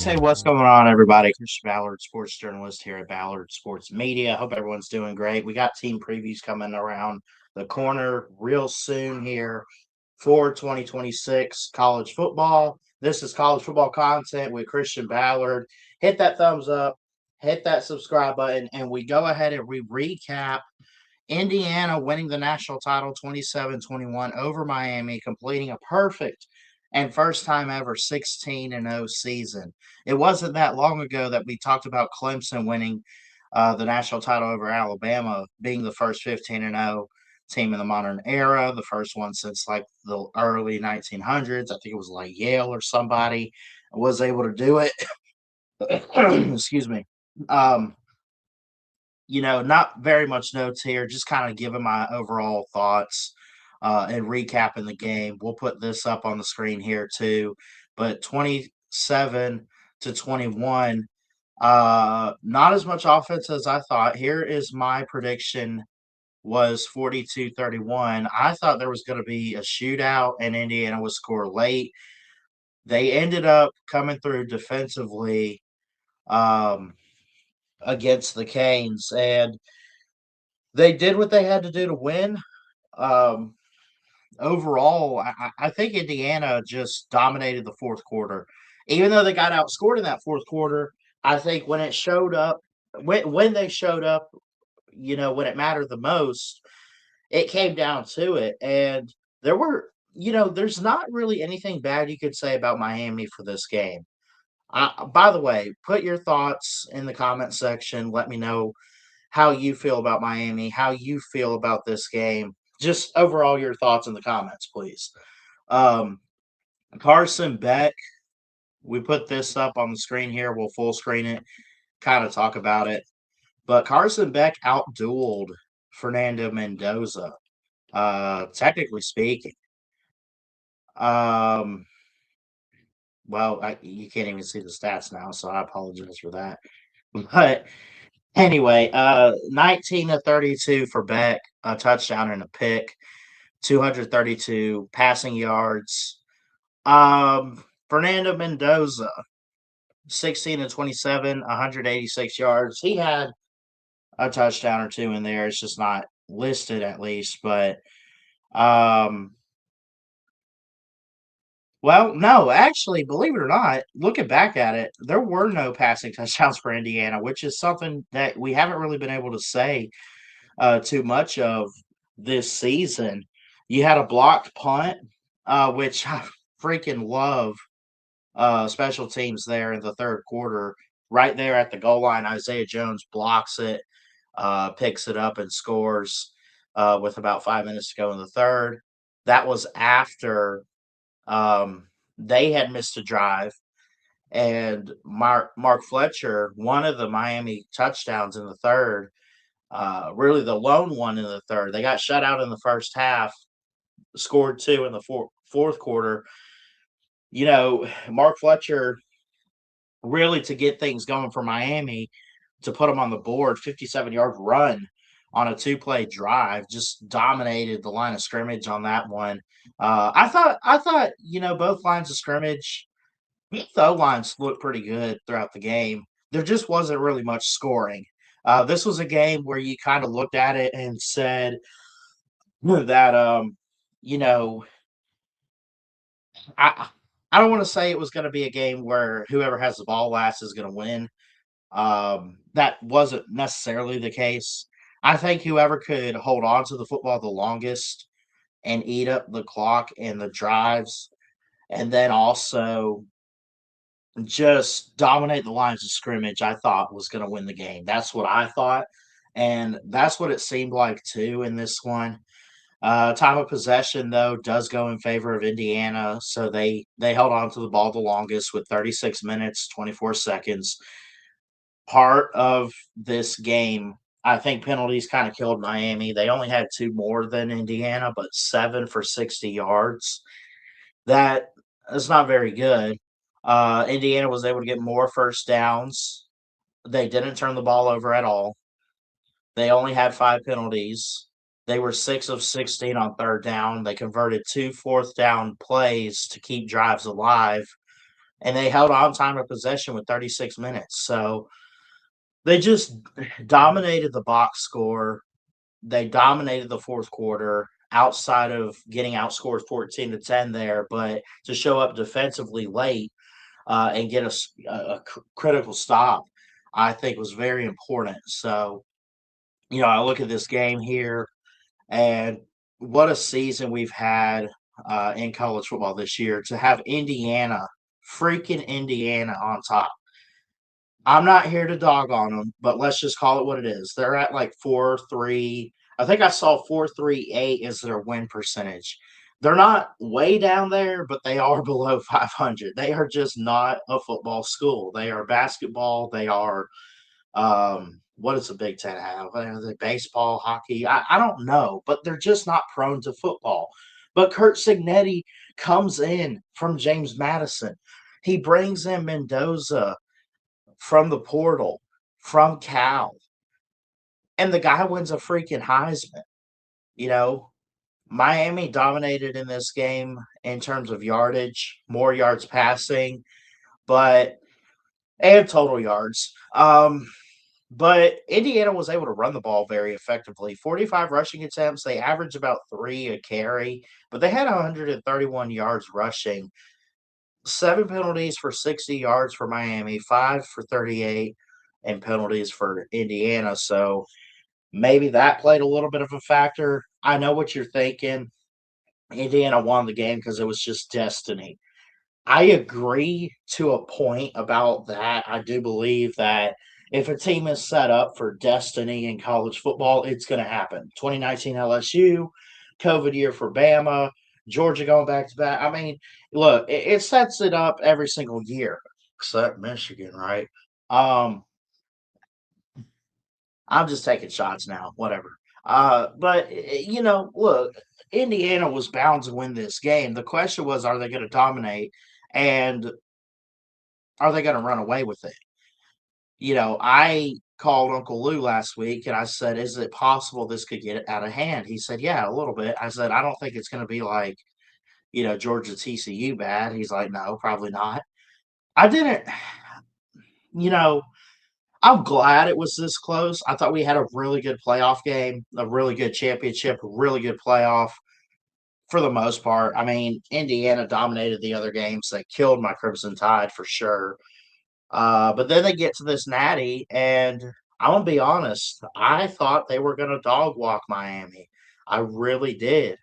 Hey, what's going on, everybody? Christian Ballard, sports journalist here at Ballard Sports Media. Hope everyone's doing great. We got team previews coming around the corner real soon here for 2026 college football. This is college football content with Christian Ballard. Hit that thumbs up, hit that subscribe button, and we go ahead and we recap Indiana winning the national title 27-21 over Miami, completing a perfect and first time ever 16-0 season. It wasn't that long ago that we talked about Clemson winning the national title over Alabama, being the first 15-0 team in the modern era, the first one since like the early 1900s. I think it was like Yale or somebody was able to do it. Excuse me. Um, not very much notes here, just kind of giving my overall thoughts and recapping the game. We'll put this up on the screen here too. But 27-21, not as much offense as I thought. Here is my prediction was 42-31. I thought there was going to be a shootout and Indiana would score late. They ended up coming through defensively um, against the Canes, and they did what they had to do to win. Um, Overall, I think Indiana just dominated the fourth quarter. Even though they got outscored in that fourth quarter, I think when it showed up, when they showed up, when it mattered the most, it came down to it. And there were, there's not really anything bad you could say about Miami for this game. By the way, put your thoughts in the comment section. Let me know how you feel about Miami, how you feel about this game. Just overall your thoughts in the comments, please. Um, Carson Beck, we put this up on the screen here. We'll full screen it, kind of talk about it. But Carson Beck outdueled Fernando Mendoza, technically speaking. Um, you can't even see the stats now, so I apologize for that. But anyway, 19 to 32 for Beck, a touchdown and a pick, 232 passing yards. Fernando Mendoza, 16 to 27, 186 yards. He had a touchdown or two in there. It's just not listed at least, but um well, no, actually, believe it or not, looking back at it, there were no passing touchdowns for Indiana, which is something that we haven't really been able to say too much of this season. You had a blocked punt, which I freaking love special teams there in the third quarter. Right there at the goal line, Isaiah Jones blocks it, picks it up, and scores with about 5 minutes to go in the third. That was after they had missed a drive, and Mark Fletcher, one of the Miami touchdowns in the third, really the lone one in the third. They got shut out in the first half, scored two in the fourth quarter. Mark Fletcher really to get things going for Miami to put them on the board, 57-yard run on a two-play drive, just dominated the line of scrimmage on that one. I thought, both lines of scrimmage, both lines looked pretty good throughout the game. There just wasn't really much scoring. This was a game where you kind of looked at it and said that, you know, I I don't want to say it was going to be a game where whoever has the ball last is going to win. That wasn't necessarily the case. I think whoever could hold on to the football the longest and eat up the clock and the drives, and then also just dominate the lines of scrimmage, I thought was going to win the game. That's what I thought. And that's what it seemed like too in this one. Time of possession, though, does go in favor of Indiana. So they held on to the ball the longest with 36 minutes, 24 seconds. Part of this game, I think penalties kind of killed Miami. They only had two more than Indiana, but 7 for 60 yards. That is not very good. Indiana was able to get more first downs. They didn't turn the ball over at all. They only had 5 penalties. They were 6 of 16 on third down. They converted 2 fourth down plays to keep drives alive. and they held on time of possession with 36 minutes. So they just dominated the box score. They dominated the fourth quarter outside of getting outscored 14-10 there, but to show up defensively late and get a critical stop, I think was very important. So, I look at this game here and what a season we've had in college football this year to have Indiana, freaking Indiana on top. I'm not here to dog on them, but let's just call it what it is. They're at like 4-3. I think I saw 4.38 is their win percentage. They're not way down there, but they are below 500. They are just not a football school. They are basketball. They are what does the Big Ten have? Are they baseball, hockey? I don't know, but they're just not prone to football. But Kurt Signetti comes in from James Madison. He brings in Mendoza from the portal, from Cal, and the guy wins a freaking Heisman. You know, Miami dominated in this game in terms of yardage, more yards passing, but and total yards. But Indiana was able to run the ball very effectively. 45 rushing attempts. They averaged about 3 a carry, but they had 131 yards rushing. 7 penalties for 60 yards for Miami, 5 for 38, and penalties for Indiana. So maybe that played a little bit of a factor. I know what you're thinking. Indiana won the game because it was just destiny. I agree to a point about that. I do believe that if a team is set up for destiny in college football, it's going to happen. 2019 LSU, COVID year for Bama, Georgia going back to back. I mean, look, it sets it up every single year, except Michigan, right? Um, I'm just taking shots now, whatever. But look, Indiana was bound to win this game. The question was, are they going to dominate? And are they going to run away with it? I called Uncle Lou last week and I said, "Is it possible this could get out of hand?" He said, "Yeah, a little bit." I said, "I don't think it's going to be like, Georgia TCU bad." He's like, "No, probably not." I didn't, you know, I'm glad it was this close. I thought we had a really good playoff game, a really good championship, a really good playoff for the most part. I mean, Indiana dominated the other games. They killed my Crimson Tide for sure. But then they get to this natty, and I'm gonna be honest, I thought they were gonna dog walk Miami. I really did.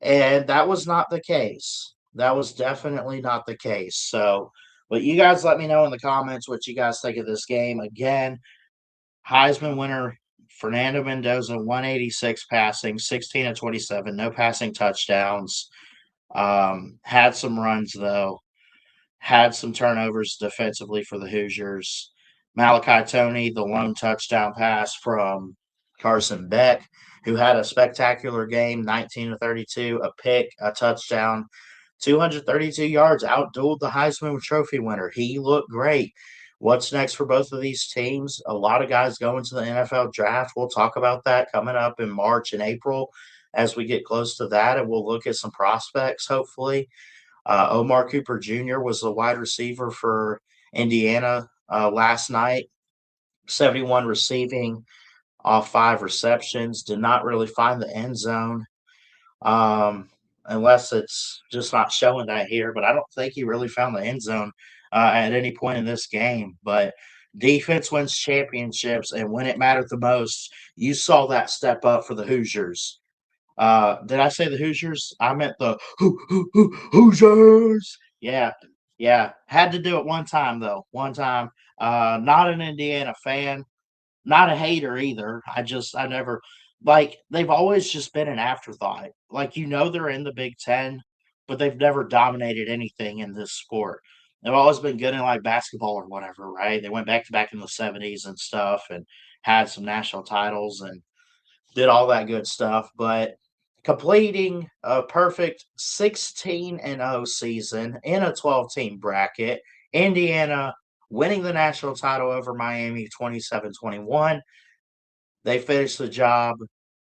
And that was not the case. That was definitely not the case. So, but you guys let me know in the comments what you guys think of this game. Again, Heisman winner Fernando Mendoza, 186 passing, 16 of 27, no passing touchdowns. Had some runs though, had some turnovers defensively for the Hoosiers. Malachi Tony, the lone touchdown pass from Carson Beck, who had a spectacular game, 19 to 32, a pick, a touchdown, 232 yards, outdueled the Heisman Trophy winner. He looked great. What's next for both of these teams? A lot of guys going to the NFL draft. We'll talk about that coming up in March and April as we get close to that, and we'll look at some prospects, hopefully. Omar Cooper Jr. was the wide receiver for Indiana last night, 71 receiving off 5 receptions. Did not really find the end zone unless it's just not showing that here. But I don't think he really found the end zone at any point in this game. But defense wins championships, and when it mattered the most, you saw that step up for the Hoosiers. Did I say the Hoosiers? I meant the Hoosiers. Yeah, yeah. Had to do it one time though. One time. Not an Indiana fan, not a hater either. I never like they've always just been an afterthought. Like they're in the Big Ten, but they've never dominated anything in this sport. They've always been good in like basketball or whatever, right? They went back to back in the 70s and stuff and had some national titles and did all that good stuff, but completing a perfect 16-0 season in a 12-team bracket, Indiana winning the national title over Miami 27-21. They finish the job.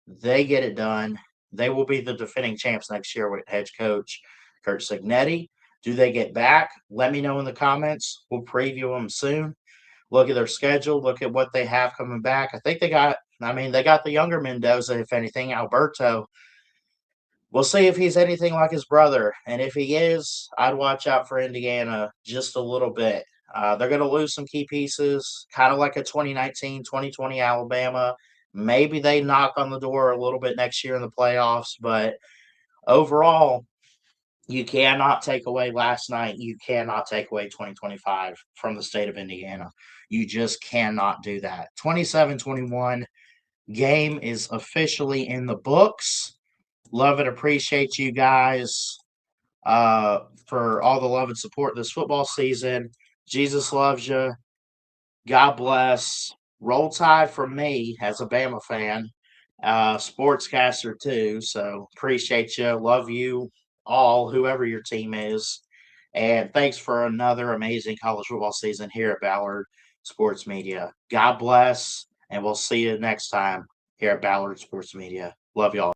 They get it done. They will be the defending champs next year with head coach Kurt Signetti. Do they get back? Let me know in the comments. We'll preview them soon. Look at their schedule. Look at what they have coming back. I think they got the younger Mendoza, if anything, Alberto. We'll see if he's anything like his brother. And if he is, I'd watch out for Indiana just a little bit. They're going to lose some key pieces, kind of like a 2019, 2020 Alabama. Maybe they knock on the door a little bit next year in the playoffs, but overall, you cannot take away last night. You cannot take away 2025 from the state of Indiana. You just cannot do that. 27-21 game is officially in the books. Love and appreciate you guys for all the love and support this football season. Jesus loves you. God bless. Roll Tide from me as a Bama fan, sportscaster too. So appreciate you. Love you all, whoever your team is. And thanks for another amazing college football season here at Ballard Sports Media. God bless, and we'll see you next time here at Ballard Sports Media. Love y'all.